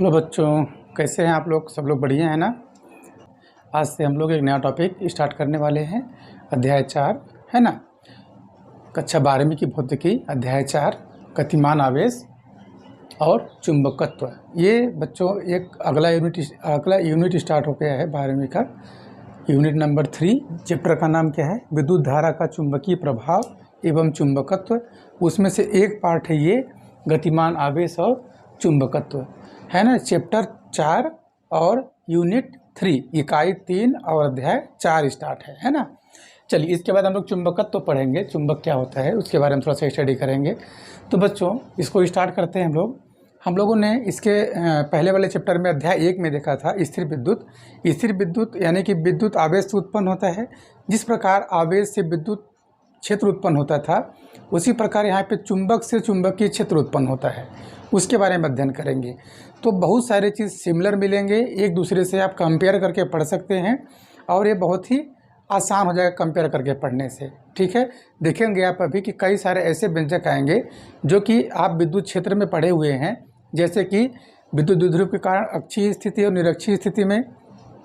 Hello बच्चों, कैसे हैं आप लोग? सब लोग बढ़िया हैं ना? आज से हम लोग एक नया टॉपिक स्टार्ट करने वाले हैं। अध्याय 4 है ना, कक्षा 12वीं की भौतिकी, अध्याय 4 गतिमान आवेश और चुंबकत्व। ये बच्चों एक अगला यूनिट स्टार्ट हो गया है 12वीं का, यूनिट नंबर 3। चैप्टर का नाम क्या है? विद्युत धारा का चुंबकीय प्रभाव एवं चुंबकत्व। उसमें से एक पार्ट है ये गतिमान आवेश और चुंबकत्व, है ना। चैप्टर 4 और यूनिट 3, इकाई 3 और अध्याय 4 स्टार्ट है ना। चलिए, इसके बाद हम लोग चुंबकत्व पढ़ेंगे, चुंबक क्या होता है उसके बारे में थोड़ा सा स्टडी करेंगे। तो बच्चों, इसको स्टार्ट करते हैं हम लोगों ने इसके पहले वाले चैप्टर में अध्याय 1 में देखा था स्थिर विद्युत। स्थिर विद्युत यानी कि विद्युत आवेश से उत्पन्न होता है। जिस प्रकार आवेश से विद्युत क्षेत्र उत्पन्न होता था, उसी प्रकार यहाँ पे चुंबक से चुंबकीय क्षेत्र उत्पन्न होता है, उसके बारे में अध्ययन करेंगे। तो बहुत सारे चीज़ सिमिलर मिलेंगे, एक दूसरे से आप कंपेयर करके पढ़ सकते हैं और ये बहुत ही आसान हो जाएगा कंपेयर करके पढ़ने से। ठीक है, देखेंगे आप अभी कि कई सारे ऐसे व्यंजक आएंगे जो कि आप विद्युत क्षेत्र में पढ़े हुए हैं, जैसे कि विद्युत द्विध्रुव के कारण अक्षीय स्थिति और निरक्षीय स्थिति में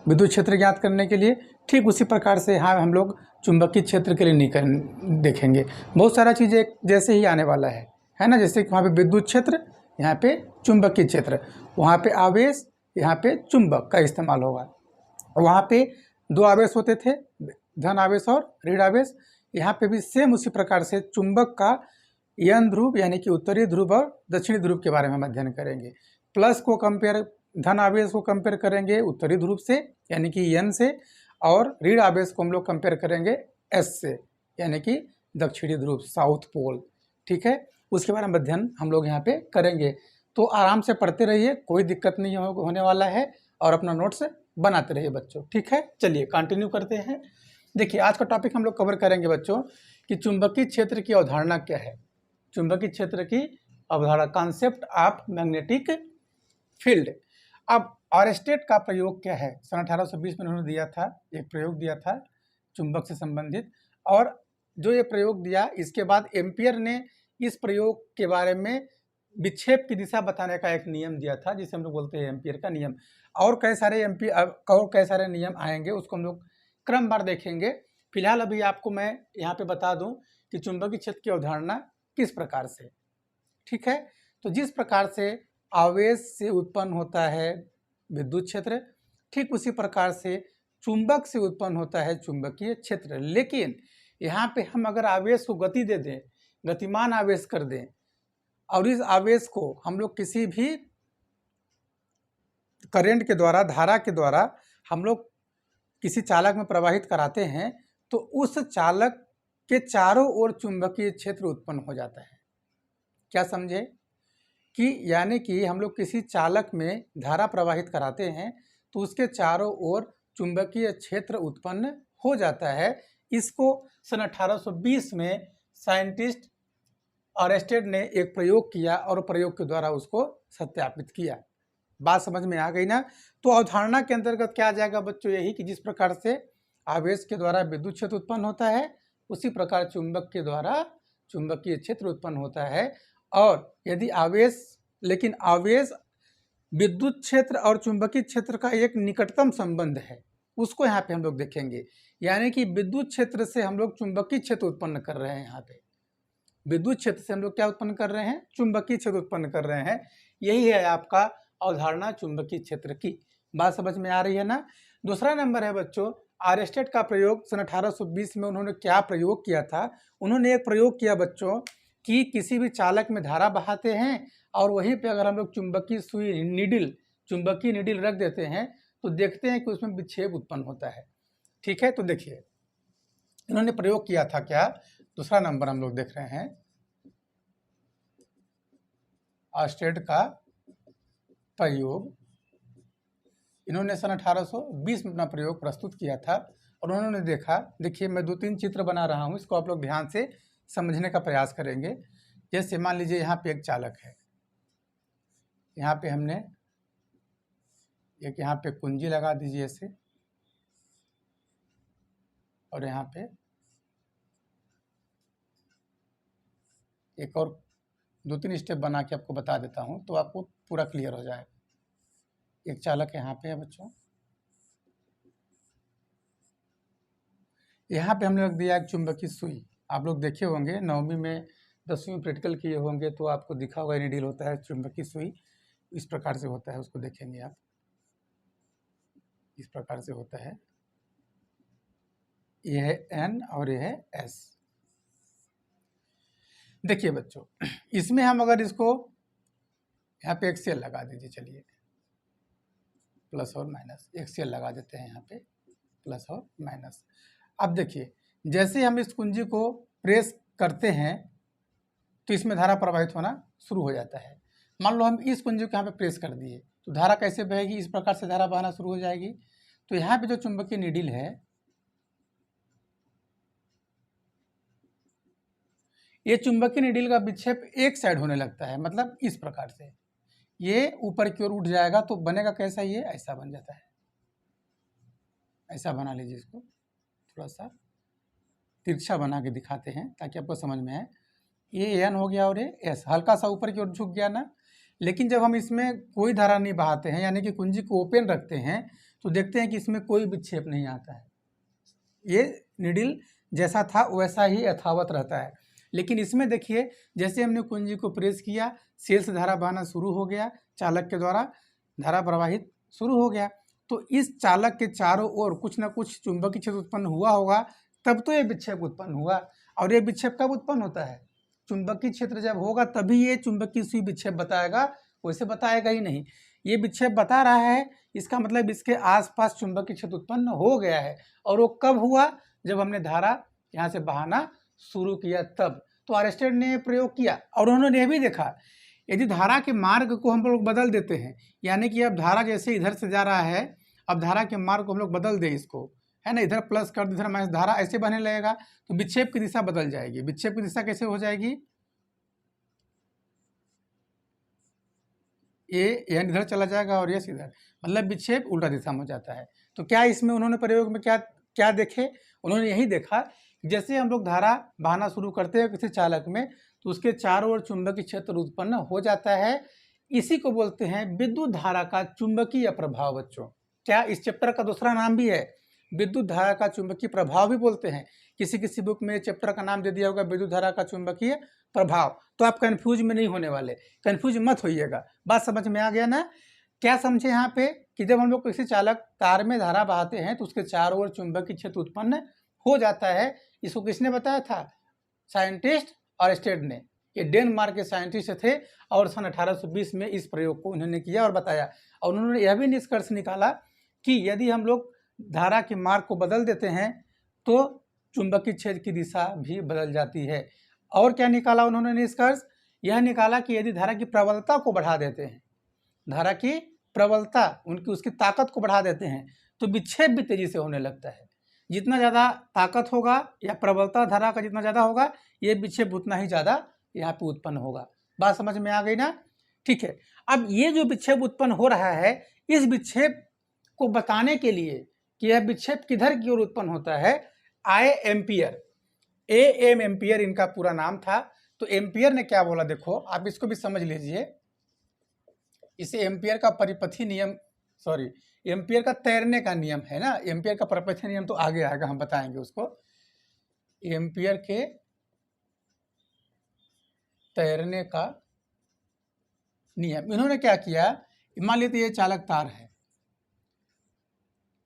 विद्युत क्षेत्र ज्ञात करने के लिए, ठीक उसी प्रकार से यहाँ हम लोग चुंबकीय क्षेत्र के लिए नहीं देखेंगे। बहुत सारा चीज़ें जैसे ही आने वाला है ना। जैसे कि वहाँ पे विद्युत क्षेत्र, यहाँ पे चुंबकीय क्षेत्र, वहाँ पे आवेश, यहाँ पे चुंबक का इस्तेमाल होगा। वहाँ पे दो आवेश होते थे, धन आवेश और ऋण आवेश। यहाँ पे भी सेम उसी प्रकार से चुंबक का यन ध्रुव यानी कि उत्तरी ध्रुव और दक्षिणी ध्रुव के बारे में हम अध्ययन करेंगे। प्लस को कंपेयर, धन आवेश को कंपेयर करेंगे उत्तरी ध्रुव से यानी कि यन से, और ऋण आवेश को हम लोग कंपेयर करेंगे एस से यानी कि दक्षिणी ध्रुव, साउथ पोल। ठीक है, उसके बारे में अध्ययन हम लोग यहाँ पे करेंगे। तो आराम से पढ़ते रहिए, कोई दिक्कत नहीं होने वाला है, और अपना नोट्स बनाते रहिए बच्चों। ठीक है, चलिए कंटिन्यू करते हैं। देखिए, आज का टॉपिक हम लोग कवर करेंगे बच्चों कि चुंबकीय क्षेत्र की अवधारणा क्या है। चुंबकीय क्षेत्र की अवधारणा, कॉन्सेप्ट ऑफ मैग्नेटिक फील्ड। अब ऑरस्टेड का प्रयोग क्या है? सन 1820 में उन्होंने दिया था, एक प्रयोग दिया था चुंबक से संबंधित, और जो ये प्रयोग दिया, इसके बाद एम्पियर ने इस प्रयोग के बारे में विक्षेप की दिशा बताने का एक नियम दिया था, जिसे हम लोग बोलते हैं एम्पियर का नियम। और कई सारे नियम आएंगे, उसको हम लोग क्रमवार देखेंगे। फिलहाल अभी आपको मैं यहाँ पे बता दूं कि चुंबकीय क्षेत्र की अवधारणा किस प्रकार से। ठीक है, तो जिस प्रकार से आवेश से उत्पन्न होता है विद्युत क्षेत्र, ठीक उसी प्रकार से चुंबक से उत्पन्न होता है चुंबकीय क्षेत्र। लेकिन यहाँ पे हम अगर आवेश को गति दे दें, गतिमान आवेश कर दें, और इस आवेश को हम लोग किसी भी करंट के द्वारा, धारा के द्वारा हम लोग किसी चालक में प्रवाहित कराते हैं, तो उस चालक के चारों ओर चुंबकीय क्षेत्र उत्पन्न हो जाता है। क्या समझे? कि यानी कि हम लोग किसी चालक में धारा प्रवाहित कराते हैं तो उसके चारों ओर चुंबकीय क्षेत्र उत्पन्न हो जाता है। इसको सन 1820 में साइंटिस्ट ऑरस्टेड ने एक प्रयोग किया और प्रयोग के द्वारा उसको सत्यापित किया। बात समझ में आ गई ना? तो अवधारणा के अंतर्गत क्या आ जाएगा बच्चों? यही कि जिस प्रकार से आवेश के द्वारा विद्युत क्षेत्र उत्पन्न होता है, उसी प्रकार चुंबक के द्वारा चुंबकीय क्षेत्र उत्पन्न होता है। और यदि लेकिन आवेश विद्युत क्षेत्र और चुंबकीय क्षेत्र का एक निकटतम संबंध है, उसको यहाँ पे हम लोग देखेंगे। यानी कि विद्युत क्षेत्र से हम लोग चुंबकीय क्षेत्र उत्पन्न कर रहे हैं। यहाँ पे विद्युत क्षेत्र से हम लोग क्या उत्पन्न कर रहे हैं? चुंबकीय क्षेत्र उत्पन्न कर रहे हैं। यही है आपका अवधारणा चुंबकीय क्षेत्र की। बात समझ में आ रही है ना? दूसरा नंबर है बच्चों, ऑरस्टेड का प्रयोग। सन 1820 में उन्होंने क्या प्रयोग किया था? उन्होंने एक प्रयोग किया बच्चों कि किसी भी चालक में धारा बहाते हैं और वहीं पे अगर हम लोग चुंबकीय सुई, चुंबकीय निडिल रख देते हैं, तो देखते हैं कि उसमें विक्षेप उत्पन्न होता है। ठीक है, तो देखिए इन्होंने प्रयोग किया था क्या? दूसरा नंबर हम लोग देख रहे हैं, ऑरस्टेड का प्रयोग। इन्होंने सन 1820 में अपना प्रयोग प्रस्तुत किया था और उन्होंने देखा, देखिए मैं 2-3 चित्र बना रहा हूँ, इसको आप लोग ध्यान से समझने का प्रयास करेंगे। जैसे मान लीजिए यहाँ पे एक चालक है, यहाँ पे हमने एक यहाँ पे कुंजी लगा दीजिए ऐसे, और यहाँ पे एक और 2-3 स्टेप बना के आपको बता देता हूँ तो आपको पूरा क्लियर हो जाएगा। एक चालक यहाँ पे है बच्चों, यहाँ पे हमने रख दिया एक चुंबकीय सुई। आप लोग देखे होंगे 9वीं में 10वीं प्रैक्टिकल किए होंगे तो आपको दिखा होगा निडल होता है चुंबकीय सुई, इस प्रकार से होता है, उसको देखेंगे आप, इस प्रकार से होता है। यह है N और यह है S। देखिए बच्चों, इसमें हम अगर इसको यहाँ पे एक सेल लगा दीजिए, चलिए प्लस और माइनस, एक सेल लगा देते हैं यहाँ पे प्लस और माइनस। अब देखिए जैसे हम इस कुंजी को प्रेस करते हैं तो इसमें धारा प्रवाहित होना शुरू हो जाता है। मान लो हम इस कुंजी को यहाँ पे प्रेस कर दिए तो धारा कैसे बहेगी, इस प्रकार से धारा बहना शुरू हो जाएगी। तो यहाँ पे जो चुंबकीय निडिल है, ये चुंबकीय निडिल का विक्षेप एक साइड होने लगता है, मतलब इस प्रकार से ये ऊपर की ओर उठ जाएगा तो बनेगा कैसा, ये ऐसा बन जाता है। ऐसा बना लीजिए, इसको थोड़ा सा तिरछा बना के दिखाते हैं ताकि आपको समझ में आए। ये N हो गया और ये S, हल्का सा ऊपर की ओर झुक गया ना। लेकिन जब हम इसमें कोई धारा नहीं बहाते हैं, यानी कि कुंजी को ओपन रखते हैं, तो देखते हैं कि इसमें कोई विक्षेप नहीं आता है। ये निडिल जैसा था वैसा ही यथावत रहता है। लेकिन इसमें देखिए जैसे हमने कुंजी को प्रेस किया, सेल से धारा बहना शुरू हो गया, चालक के द्वारा धारा प्रवाहित शुरू हो गया। तो इस चालक के चारों ओर कुछ ना कुछ चुंबकीय क्षेत्र उत्पन्न हुआ होगा, तब तो ये विक्षेप उत्पन्न हुआ। और ये विक्षेप कब उत्पन्न होता है, चुंबकीय क्षेत्र जब होगा तभी ये चुंबकीय सुई विक्षेप बताएगा, वैसे बताएगा ही नहीं। ये विक्षेप बता रहा है, इसका मतलब इसके आसपास चुंबकीय क्षेत्र उत्पन्न हो गया है। और वो कब हुआ, जब हमने धारा यहाँ से बहाना शुरू किया तब। तो आर्स्टेड ने प्रयोग किया और उन्होंने यह भी देखा, यदि धारा के मार्ग को हम लोग बदल देते हैं, यानी कि अब धारा जैसे इधर से जा रहा है, अब धारा के मार्ग को हम लोग बदल दें, इसको है ना, इधर प्लस कर इधर माइनस, धारा ऐसे बहने लगेगा तो विक्षेप की दिशा बदल जाएगी। विक्षेप की दिशा कैसे हो जाएगी, ये इधर चला जाएगा और ये इधर, मतलब विक्षेप उल्टा दिशा में हो जाता है। तो क्या इसमें उन्होंने प्रयोग में क्या क्या देखे, उन्होंने यही देखा जैसे हम लोग धारा बहाना शुरू करते हैं किसी चालक में तो उसके चारों ओर चुंबकीय क्षेत्र उत्पन्न हो जाता है। इसी को बोलते हैं विद्युत धारा का चुंबकीय प्रभाव। बच्चों क्या इस चैप्टर का दूसरा नाम भी है, विद्युत धारा का चुंबकीय प्रभाव भी बोलते हैं। किसी किसी बुक में चैप्टर का नाम दे दिया होगा विद्युत धारा का चुंबकीय प्रभाव, तो आप कंफ्यूज में नहीं होने वाले, कंफ्यूज मत होइएगा। बात समझ में आ गया ना। क्या समझे यहाँ पे कि जब हम लोग किसी चालक तार में धारा बहाते हैं तो उसके चारों ओर चुंबकीय क्षेत्र उत्पन्न हो जाता है। इसको किसने बताया था, साइंटिस्ट आर्स्टेड ने। ये डेनमार्क के साइंटिस्ट थे और सन 1820 में इस प्रयोग को उन्होंने किया और बताया। और उन्होंने यह भी निष्कर्ष निकाला कि यदि हम लोग धारा के मार्ग को बदल देते हैं तो चुंबकीय क्षेत्र की दिशा भी बदल जाती है। और क्या निकाला उन्होंने निष्कर्ष, यह निकाला कि यदि धारा की प्रबलता को बढ़ा देते हैं, धारा की प्रबलता उनकी उसकी ताकत को बढ़ा देते हैं तो विक्षेप भी तेजी से होने लगता है। जितना ज़्यादा ताकत होगा या प्रबलता धारा का जितना ज़्यादा होगा, ये विक्षेप उतना ही ज़्यादा यहाँ पे उत्पन्न होगा। बात समझ में आ गई ना। ठीक है, अब ये जो विक्षेप उत्पन्न हो रहा है, इस विक्षेप को बताने के लिए कि यह विक्षेप किधर की ओर उत्पन्न होता है, आए एम्पियर, AM एम्पियर इनका पूरा नाम था। तो एम्पियर ने क्या बोला, देखो आप इसको भी समझ लीजिए। इसे एम्पियर का परिपथी नियम, सॉरी एम्पियर का तैरने का नियम है ना, एम्पियर का परिपथी नियम तो आगे आएगा, हम बताएंगे उसको। एम्पियर के तैरने का नियम, इन्होंने क्या किया, मान लीजिए ये चालक तार है,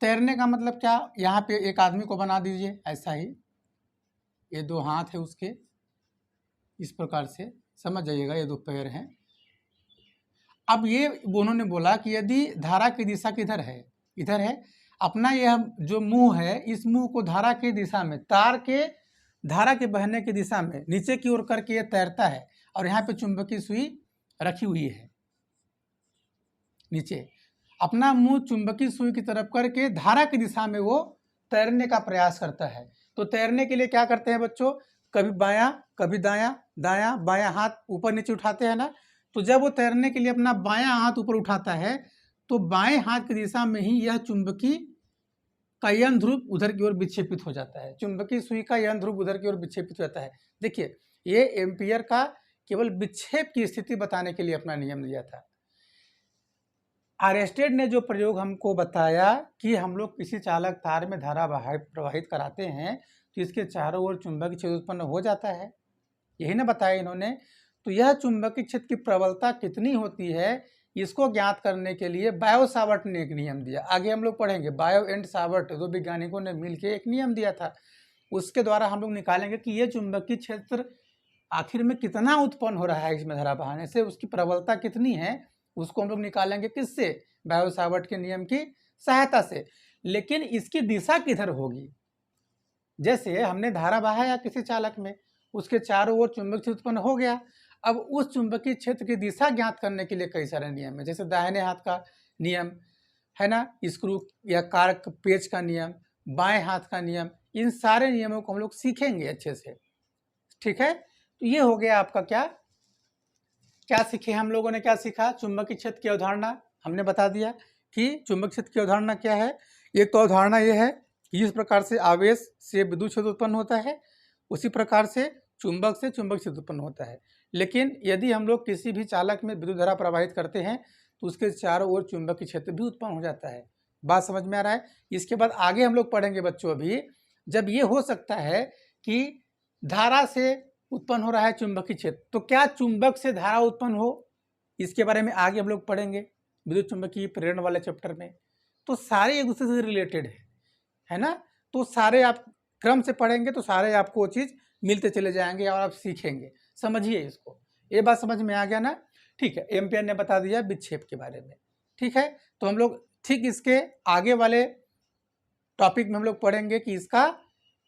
तैरने का मतलब क्या, यहाँ पे एक आदमी को बना दीजिए ऐसा ही, ये दो हाथ है उसके, इस प्रकार से समझ जाइएगा, ये दो पैर हैं। अब ये उन्होंने बोला कि यदि धारा की दिशा किधर है, इधर है, अपना यह जो मुंह है, इस मुंह को धारा की दिशा में, तार के धारा के बहने की दिशा में नीचे की ओर करके ये तैरता है। और यहाँ पे चुंबकीय सुई रखी हुई है नीचे, अपना मुंह चुंबकीय सुई की तरफ करके धारा की दिशा में वो तैरने का प्रयास करता है। तो तैरने के लिए क्या करते हैं बच्चों, कभी बायां कभी दायां, दायां बायां हाथ ऊपर नीचे उठाते हैं ना। तो जब वो तैरने के लिए अपना बायां हाथ ऊपर उठाता है तो बाएं हाथ की दिशा में ही यह चुंबकीय का यन ध्रुव उधर की ओर विक्षेपित हो जाता है, चुंबकीय सुई का यन ध्रुव उधर की ओर विक्षेपित हो जाता है। देखिए ये एम्पियर का केवल विक्षेप की स्थिति बताने के लिए अपना नियम दिया था। आर्यस्टेड ने जो प्रयोग हमको बताया कि हम लोग किसी चालक तार में धारा प्रवाहित कराते हैं तो इसके चारों ओर चुंबकीय क्षेत्र उत्पन्न हो जाता है, यही ना बताया इन्होंने। तो यह चुंबकीय क्षेत्र की प्रबलता कितनी होती है इसको ज्ञात करने के लिए बायो सावर्ट ने एक नियम दिया। आगे हम लोग पढ़ेंगे, बायो एंड सावर्ट दो वैज्ञानिकों ने मिलकर एक नियम दिया था, उसके द्वारा हम लोग निकालेंगे कि ये चुंबकीय क्षेत्र आखिर में कितना उत्पन्न हो रहा है इसमें धारा बहाने से, उसकी प्रबलता कितनी है, उसको हम लोग निकालेंगे किससे, बायो सावर्ट के नियम की सहायता से। लेकिन इसकी दिशा किधर होगी, जैसे हमने धारा बहाया किसी चालक में, उसके चारों ओर चुंबकीय क्षेत्र उत्पन्न हो गया। अब उस चुंबकीय क्षेत्र की दिशा ज्ञात करने के लिए कई सारे नियम है, जैसे दाहिने हाथ का नियम है ना, स्क्रू या कारक पेच का नियम, बाएं हाथ का नियम, इन सारे नियमों को हम लोग सीखेंगे अच्छे से, ठीक है। तो ये हो गया आपका क्या सीखे हम लोगों ने, क्या सीखा, चुंबकीय क्षेत्र की अवधारणा हमने बता दिया कि चुंबकीय क्षेत्र की अवधारणा क्या है। एक तो अवधारणा ये है कि जिस प्रकार से आवेश से विद्युत क्षेत्र उत्पन्न होता है उसी प्रकार से चुंबक से चुंबकीय क्षेत्र उत्पन्न होता है। लेकिन यदि हम लोग किसी भी चालक में विद्युत धारा प्रवाहित करते हैं तो उसके चारों ओर चुंबकीय क्षेत्र भी उत्पन्न हो जाता है। बात समझ में आ रहा है। इसके बाद आगे हम लोग पढ़ेंगे बच्चों, अभी जब ये हो सकता है कि धारा से उत्पन्न हो रहा है चुंबकीय क्षेत्र, तो क्या चुंबक से धारा उत्पन्न हो, इसके बारे में आगे हम लोग पढ़ेंगे विद्युत चुंबकीय प्रेरण वाले चैप्टर में। तो सारे एक दूसरे से रिलेटेड है ना, तो सारे आप क्रम से पढ़ेंगे तो सारे आपको वो चीज़ मिलते चले जाएंगे और आप सीखेंगे। समझिए इसको, ये बात समझ में आ गया ना, ठीक है। एम्पियर ने बता दिया विक्षेप के बारे में, ठीक है। तो हम लोग ठीक इसके आगे वाले टॉपिक में हम लोग पढ़ेंगे कि इसका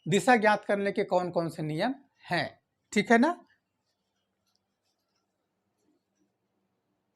दिशा ज्ञात करने के कौन कौन से नियम हैं, ठीक है ना।